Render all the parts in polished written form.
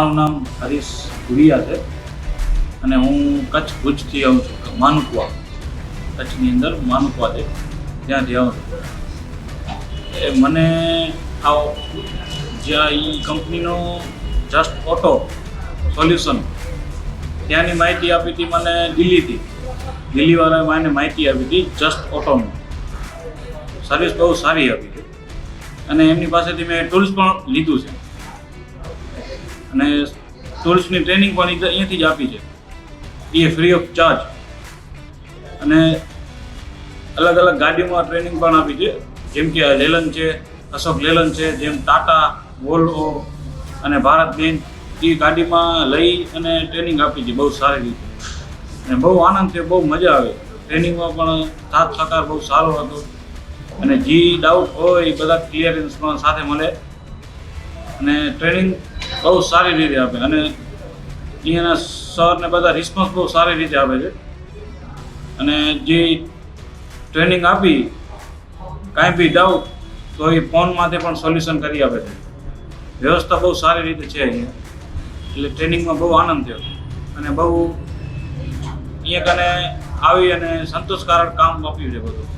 મારું નામ હરીશ ભુરિયા છે અને હું કચ્છ ભુજથી આવું છું. માનુકવા કચ્છની અંદર માનુકવા છે, ત્યાંથી આવું છું. એ મને જ્યાં એ કંપનીનો જસ્ટ ઓટો સોલ્યુશન ત્યાંની માહિતી આપી હતી મને દિલ્હીવાળાએ મને માહિતી આપી હતી જસ્ટ ઓટોની. સર્વિસ બહુ સારી આપી છે અને એમની પાસેથી મેં ટૂલ્સ પણ લીધું છે અને ટૂલ્સની ટ્રેનિંગ પણ અહીંયાથી જ આપી છે, એ ફ્રી ઓફ ચાર્જ. અને અલગ અલગ ગાડીઓમાં ટ્રેનિંગ પણ આપી છે, જેમ કે લેલન છે, અશોક લેલન છે, જેમ ટાટા, વોલ્વો અને ભારત બેન એ ગાડીમાં લઈ અને ટ્રેનિંગ આપી છે બહુ સારી રીતે. અને બહુ આનંદ થયો, બહુ મજા આવે. ટ્રેનિંગમાં પણ સાથ સહકાર બહુ સારો હતો અને જે ડાઉટ હોય એ બધા ક્લિયરન્સ પણ સાથે મળે અને ટ્રેનિંગ બહુ સારી રીતે આપે અને અહીંયાના સર ને બધા રિસ્પોન્સ બહુ સારી રીતે આપે છે. અને જે ટ્રેનિંગ આપી કાંઈ બી ડાઉટ તો એ ફોનમાંથી પણ સોલ્યુશન કરી આપે છે. વ્યવસ્થા બહુ સારી રીતે છે અહીંયા, એટલે ટ્રેનિંગમાં બહુ આનંદ થયો અને બહુ અહીંયા કને આવી અને સંતોષકારક કામ આપ્યું છે બધું.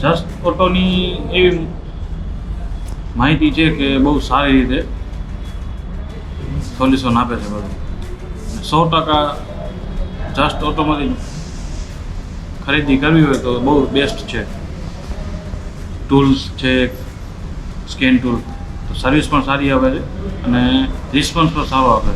જસ્ટ ઓટોની એવી માહિતી છે કે બહુ સારી રીતે સોલ્યુશન આપે છે બધું. 100% જસ્ટ ઓટોમાંથી ખરીદી કરવી હોય તો બહુ બેસ્ટ છે. ટૂલ્સ છે, સ્કેન ટૂલ, તો સર્વિસ પણ સારી આપે છે અને રિસ્પોન્સ પણ સારો આપે છે.